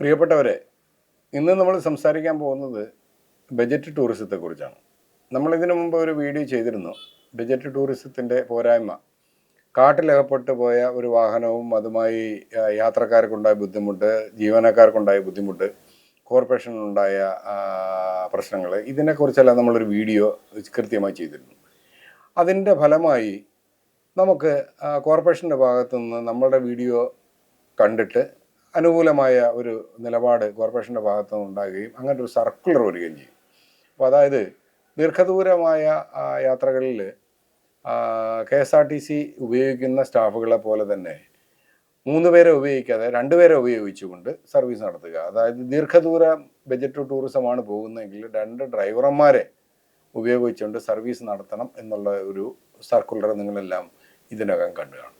പ്രിയപ്പെട്ടവരെ, ഇന്ന് നമ്മൾ സംസാരിക്കാൻ പോകുന്നത് ബജറ്റ് ടൂറിസത്തെക്കുറിച്ചാണ്. നമ്മളിതിനു മുമ്പ് ഒരു വീഡിയോ ചെയ്തിരുന്നു. ബജറ്റ് ടൂറിസത്തിൻ്റെ പോരായ്മ, കാട്ടിലകപ്പെട്ട് പോയ ഒരു വാഹനവും അതുമായി യാത്രക്കാർക്കുണ്ടായ ബുദ്ധിമുട്ട്, ജീവനക്കാർക്കുണ്ടായ ബുദ്ധിമുട്ട്, കോർപ്പറേഷനുണ്ടായ പ്രശ്നങ്ങൾ, ഇതിനെക്കുറിച്ചെല്ലാം നമ്മളൊരു വീഡിയോ കൃത്യമായി ചെയ്തിരുന്നു. അതിൻ്റെ ഫലമായി നമുക്ക് കോർപ്പറേഷൻ്റെ ഭാഗത്തു നിന്ന് നമ്മളുടെ വീഡിയോ കണ്ടിട്ട് അനുകൂലമായ ഒരു നിലപാട് കോർപ്പറേഷൻ്റെ ഭാഗത്തു നിന്ന് ഉണ്ടാകുകയും അങ്ങനെ ഒരു സർക്കുലർ വരികയും ചെയ്യും. അപ്പോൾ അതായത് ദീർഘദൂരമായ യാത്രകളിൽ KSRTC ഉപയോഗിക്കുന്ന സ്റ്റാഫുകളെ പോലെ തന്നെ 3 പേരെ ഉപയോഗിക്കാതെ 2 പേരെ ഉപയോഗിച്ചുകൊണ്ട് സർവീസ് നടത്തുക. അതായത് ദീർഘദൂര ബജറ്റ് ടൂറിസമാണ് പോകുന്നതെങ്കിൽ 2 ഡ്രൈവർമാരെ ഉപയോഗിച്ചുകൊണ്ട് സർവീസ് നടത്തണം എന്നുള്ള ഒരു സർക്കുലർ നിങ്ങളെല്ലാം ഇതിനകം കണ്ടു കാണും.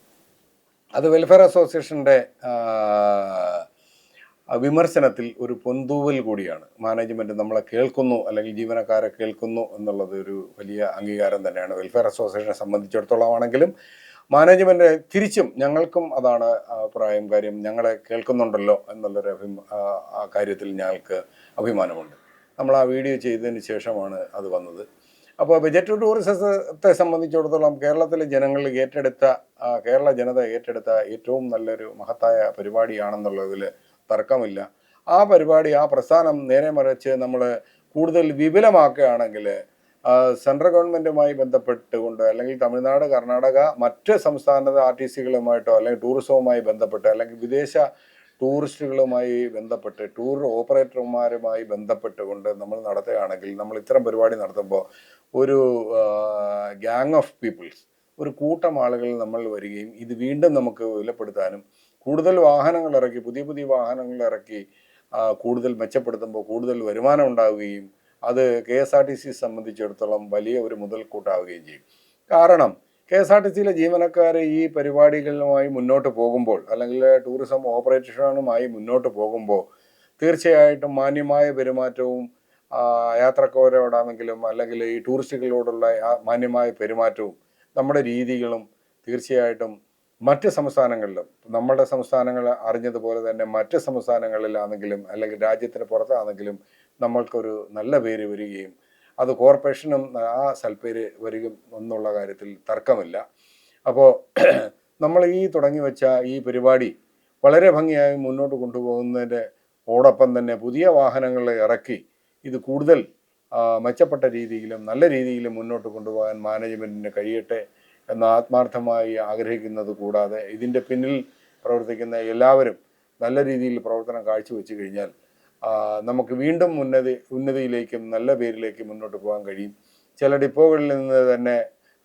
അത് വെൽഫെയർ അസോസിയേഷൻ്റെ വിമർശനത്തിൽ ഒരു പൊന്തൂവൽ കൂടിയാണ്. മാനേജ്മെൻറ്റ് നമ്മളെ കേൾക്കുന്നു, അല്ലെങ്കിൽ ജീവനക്കാരെ കേൾക്കുന്നു എന്നുള്ളത് ഒരു വലിയ അംഗീകാരം തന്നെയാണ് വെൽഫെയർ അസോസിയേഷനെ സംബന്ധിച്ചിടത്തോളം. ആണെങ്കിലും മാനേജ്മെൻറ്റ് തിരിച്ചും ഞങ്ങൾക്കും അതാണ് അഭിപ്രായം. കാര്യം ഞങ്ങളെ കേൾക്കുന്നുണ്ടല്ലോ എന്നുള്ളൊരു കാര്യത്തിൽ ഞങ്ങൾക്ക് അഭിമാനമുണ്ട്. നമ്മൾ ആ വീഡിയോ ചെയ്തതിന് ശേഷമാണ് അത് വന്നത്. അപ്പോൾ ബജറ്റ് ടൂറിസത്തെ സംബന്ധിച്ചിടത്തോളം കേരളത്തിലെ ജനങ്ങൾ കേരള ജനത ഏറ്റെടുത്ത ഏറ്റവും നല്ലൊരു മഹത്തായ പരിപാടിയാണെന്നുള്ളതിൽ തർക്കമില്ല. ആ പരിപാടി, ആ പ്രസ്ഥാനം നേരെ മറിച്ച് നമ്മൾ കൂടുതൽ വിപുലമാക്കുകയാണെങ്കിൽ സെൻട്രൽ ഗവൺമെൻറ്റുമായി ബന്ധപ്പെട്ടുകൊണ്ട്, അല്ലെങ്കിൽ തമിഴ്നാട്, കർണാടക, മറ്റ് സംസ്ഥാനത്തെ RTCകളുമായിട്ടോ അല്ലെങ്കിൽ ടൂറിസവുമായി ബന്ധപ്പെട്ട്, അല്ലെങ്കിൽ വിദേശ ടൂറിസ്റ്റുകളുമായി ബന്ധപ്പെട്ട്, ടൂർ ഓപ്പറേറ്റർമാരുമായി ബന്ധപ്പെട്ടുകൊണ്ട് നമ്മൾ നടത്തുകയാണെങ്കിൽ, നമ്മൾ ഇത്തരം പരിപാടി നടത്തുമ്പോൾ ഒരു ഗ്യാങ് ഓഫ് പീപ്പിൾസ്, ഒരു കൂട്ടം ആളുകൾ നമ്മൾ വരികയും ഇത് വീണ്ടും നമുക്ക് വിലപ്പെടുത്താനും, കൂടുതൽ വാഹനങ്ങൾ ഇറക്കി, പുതിയ പുതിയ വാഹനങ്ങൾ ഇറക്കി കൂടുതൽ മെച്ചപ്പെടുത്തുമ്പോൾ കൂടുതൽ വരുമാനം ഉണ്ടാവുകയും അത് KSRTC സംബന്ധിച്ചിടത്തോളം വലിയ ഒരു മുതൽക്കൂട്ടാവുകയും ചെയ്യും. കാരണം KSRTCയിലെ ജീവനക്കാർ ഈ പരിപാടികളുമായി മുന്നോട്ട് പോകുമ്പോൾ, അല്ലെങ്കിൽ ടൂറിസം ഓപ്പറേഷനുമായി മുന്നോട്ട് പോകുമ്പോൾ തീർച്ചയായിട്ടും മാന്യമായ പെരുമാറ്റവും യാത്രക്കാരോടാണെങ്കിലും അല്ലെങ്കിൽ ഈ ടൂറിസ്റ്റുകളോടുള്ള മാന്യമായ പെരുമാറ്റവും നമ്മുടെ രീതികളും തീർച്ചയായിട്ടും മറ്റ് സംസ്ഥാനങ്ങളിലും, നമ്മുടെ സംസ്ഥാനങ്ങൾ അറിഞ്ഞതുപോലെ തന്നെ മറ്റ് സംസ്ഥാനങ്ങളിലാണെങ്കിലും അല്ലെങ്കിൽ രാജ്യത്തിന് പുറത്താണെങ്കിലും നമ്മൾക്കൊരു നല്ല പേര് വരികയും അത് കോർപ്പറേഷനും ആ സൽപ്പേര് വരികയും എന്നുള്ള കാര്യത്തിൽ തർക്കമില്ല. അപ്പോൾ നമ്മൾ ഈ തുടങ്ങി വെച്ച ഈ പരിപാടി വളരെ ഭംഗിയായി മുന്നോട്ട് കൊണ്ടുപോകുന്നതിൻ്റെ ഓടൊപ്പം തന്നെ പുതിയ വാഹനങ്ങൾ ഇറക്കി ഇത് കൂടുതൽ മെച്ചപ്പെട്ട രീതിയിലും നല്ല രീതിയിലും മുന്നോട്ട് കൊണ്ടുപോകാൻ മാനേജ്മെൻറ്റിന് കഴിയട്ടെ എന്ന് ആത്മാർത്ഥമായി ആഗ്രഹിക്കുന്നത് കൂടാതെ ഇതിൻ്റെ പിന്നിൽ പ്രവർത്തിക്കുന്ന എല്ലാവരും നല്ല രീതിയിൽ പ്രവർത്തനം കാഴ്ചവെച്ച് കഴിഞ്ഞാൽ നമുക്ക് വീണ്ടും ഉന്നതിയിലേക്കും നല്ല പേരിലേക്കും മുന്നോട്ട് പോകാൻ കഴിയും. ചില ഡിപ്പോകളിൽ നിന്ന് തന്നെ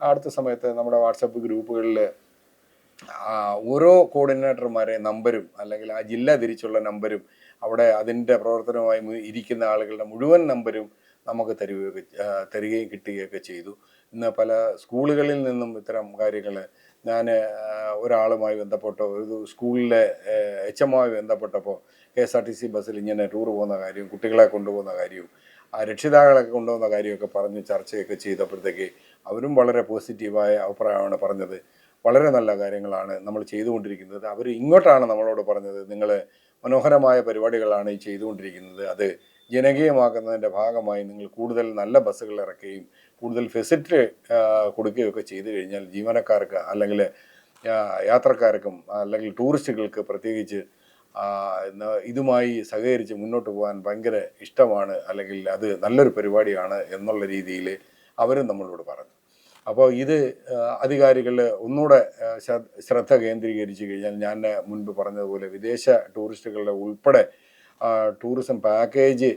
അടുത്ത സമയത്ത് നമ്മുടെ വാട്സപ്പ് ഗ്രൂപ്പുകളിൽ ഓരോ കോർഡിനേറ്റർമാരെ നമ്പരും, അല്ലെങ്കിൽ ആ ജില്ല തിരിച്ചുള്ള നമ്പരും, അവിടെ അതിൻ്റെ പ്രവർത്തനവുമായി ഇരിക്കുന്ന ആളുകളുടെ മുഴുവൻ നമ്പരും നമുക്ക് തരികയും കിട്ടുകയൊക്കെ ചെയ്തു. ഇന്ന് പല സ്കൂളുകളിൽ നിന്നും ഇത്തരം കാര്യങ്ങൾ ഞാൻ ഒരാളുമായി ബന്ധപ്പെട്ടോ, ഒരു സ്കൂളിലെ HMമായി ബന്ധപ്പെട്ടപ്പോൾ KSRTC ബസ്സിൽ ഇങ്ങനെ ടൂർ പോകുന്ന കാര്യവും കുട്ടികളെ കൊണ്ടുപോകുന്ന കാര്യവും രക്ഷിതാക്കളൊക്കെ കൊണ്ടുപോകുന്ന കാര്യമൊക്കെ പറഞ്ഞ് ചർച്ചയൊക്കെ ചെയ്തപ്പോഴത്തേക്ക് അവരും വളരെ പോസിറ്റീവായ അഭിപ്രായമാണ് പറഞ്ഞത്. വളരെ നല്ല കാര്യങ്ങളാണ് നമ്മൾ ചെയ്തുകൊണ്ടിരിക്കുന്നത്. അവർ ഇങ്ങോട്ടാണ് നമ്മളോട് പറഞ്ഞത്, നിങ്ങൾ മനോഹരമായ പരിപാടികളാണ് ഈ ചെയ്തുകൊണ്ടിരിക്കുന്നത്, അത് ജനകീയമാക്കുന്നതിൻ്റെ ഭാഗമായി നിങ്ങൾ കൂടുതൽ നല്ല ബസ്സുകൾ ഇറക്കുകയും കൂടുതൽ ഫെസിലിറ്റി കൊടുക്കുകയൊക്കെ ചെയ്തു കഴിഞ്ഞാൽ ജീവനക്കാർക്ക്, അല്ലെങ്കിൽ യാത്രക്കാർക്കും, അല്ലെങ്കിൽ ടൂറിസ്റ്റുകൾക്ക് പ്രത്യേകിച്ച് ഇതുമായി സഹകരിച്ച് മുന്നോട്ട് പോകാൻ ഭയങ്കര ഇഷ്ടമാണ്, അല്ലെങ്കിൽ അത് നല്ലൊരു പരിപാടിയാണ് എന്നുള്ള രീതിയിൽ അവരും നമ്മളോട് പറഞ്ഞു. അപ്പോൾ ഇത് അധികാരികൾ ഒന്നുകൂടെ ശ്രദ്ധ കേന്ദ്രീകരിച്ച് കഴിഞ്ഞാൽ, ഞാൻ മുൻപ് പറഞ്ഞതുപോലെ വിദേശ ടൂറിസ്റ്റുകളുടെ ഉൾപ്പെടെ ടൂറിസം പാക്കേജ്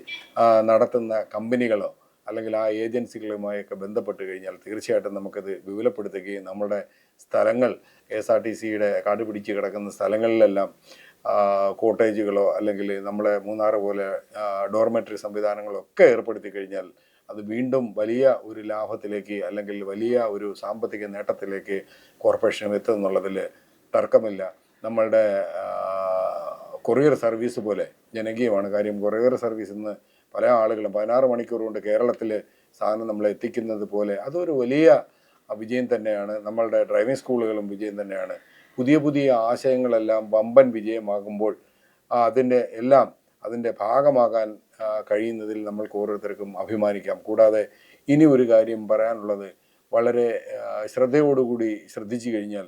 നടത്തുന്ന കമ്പനികളോ അല്ലെങ്കിൽ ആ ഏജൻസികളുമായൊക്കെ ബന്ധപ്പെട്ട് കഴിഞ്ഞാൽ തീർച്ചയായിട്ടും നമുക്കത് വിപുലപ്പെടുത്തുകയും നമ്മുടെ സ്ഥലങ്ങൾ KSRTCയുടെ കാട് പിടിച്ച് കിടക്കുന്ന സ്ഥലങ്ങളിലെല്ലാം കോട്ടേജുകളോ അല്ലെങ്കിൽ നമ്മളെ മൂന്നാർ പോലെ ഡോർമെറ്ററി സംവിധാനങ്ങളോ ഒക്കെ ഏർപ്പെടുത്തി കഴിഞ്ഞാൽ അത് വീണ്ടും വലിയ ഒരു ലാഭത്തിലേക്ക്, അല്ലെങ്കിൽ വലിയ ഒരു സാമ്പത്തിക നേട്ടത്തിലേക്ക് കോർപ്പറേഷൻ എത്തുമെന്നുള്ളതിൽ തർക്കമില്ല. നമ്മളുടെ കൊറിയർ സർവീസ് പോലെ ജനകീയമാണ്. കാര്യം കൊറിയർ സർവീസിൽ നിന്ന് പല ആളുകളും 16 മണിക്കൂർ കൊണ്ട് കേരളത്തിൽ സാധനം നമ്മളെ എത്തിക്കുന്നത് പോലെ അതൊരു വലിയ വിജയം തന്നെയാണ്. നമ്മളുടെ ഡ്രൈവിംഗ് സ്കൂളുകളും വിജയം തന്നെയാണ്. പുതിയ പുതിയ ആശയങ്ങളെല്ലാം വമ്പൻ വിജയമാകുമ്പോൾ അതിൻ്റെ എല്ലാം അതിൻ്റെ ഭാഗമാകാൻ കഴിയുന്നതിൽ നമ്മൾക്ക് ഓരോരുത്തർക്കും അഭിമാനിക്കാം. കൂടാതെ ഇനി ഒരു കാര്യം പറയാനുള്ളത്, വളരെ ശ്രദ്ധയോടുകൂടി ശ്രദ്ധിച്ചു കഴിഞ്ഞാൽ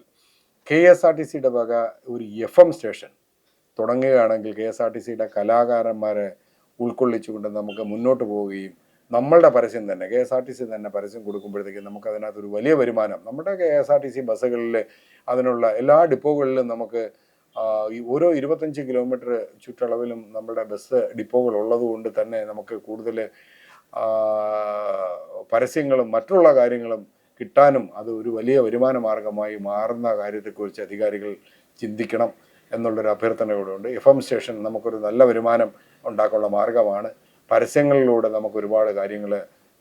KSRTCയുടെ വക ഒരു FM സ്റ്റേഷൻ തുടങ്ങുകയാണെങ്കിൽ KSRTCയുടെ കലാകാരന്മാരെ ഉൾക്കൊള്ളിച്ചുകൊണ്ട് നമുക്ക് മുന്നോട്ട് പോവുകയും നമ്മളുടെ പരസ്യം തന്നെ KSRTC തന്നെ പരസ്യം കൊടുക്കുമ്പോഴത്തേക്കും നമുക്കതിനകത്തൊരു വലിയ വരുമാനം, നമ്മുടെ KSRTC ബസ്സുകളിൽ അതിനുള്ള എല്ലാ ഡിപ്പോകളിലും നമുക്ക് ഈ ഓരോ 25 കിലോമീറ്റർ ചുറ്റളവിലും നമ്മുടെ ബസ് ഡിപ്പോകൾ ഉള്ളതുകൊണ്ട് തന്നെ നമുക്ക് കൂടുതൽ പരസ്യങ്ങളും മറ്റുള്ള കാര്യങ്ങളും കിട്ടാനും അത് ഒരു വലിയ വരുമാന മാർഗമായി മാറുന്ന കാര്യത്തെക്കുറിച്ച് അധികാരികൾ ചിന്തിക്കണം എന്നുള്ളൊരു അഭ്യർത്ഥന കൂടെ ഉണ്ട്. FM സ്റ്റേഷൻ നമുക്കൊരു നല്ല വരുമാനം ഉണ്ടാക്കാനുള്ള മാർഗമാണ്. പരസ്യങ്ങളിലൂടെ നമുക്ക് ഒരുപാട് കാര്യങ്ങൾ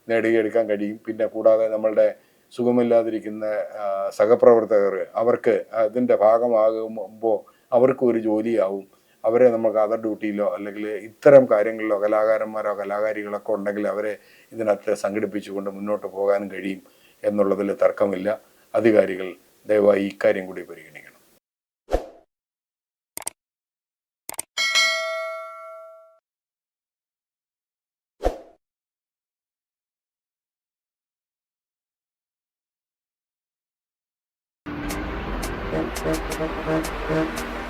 നേടിയെടുക്കാൻ കഴിയും. പിന്നെ കൂടാതെ നമ്മളുടെ സുഖമില്ലാതിരിക്കുന്ന സഹപ്രവർത്തകർ, അവർക്ക് അതിൻ്റെ ഭാഗമാകുമ്പോൾ അവർക്കും ഒരു ജോലിയാവും. അവരെ നമുക്ക് അതർ ഡ്യൂട്ടിയിലോ അല്ലെങ്കിൽ ഇത്തരം കാര്യങ്ങളിലോ കലാകാരന്മാരോ കലാകാരികളൊക്കെ ഉണ്ടെങ്കിൽ അവരെ ഇതിനകത്ത് സംഘടിപ്പിച്ചുകൊണ്ട് മുന്നോട്ട് പോകാനും കഴിയും എന്നുള്ളതിൽ തർക്കമില്ല. അധികാരികൾ ദയവായി ഇക്കാര്യം കൂടി പരിഗണിക്കണം. Thank you.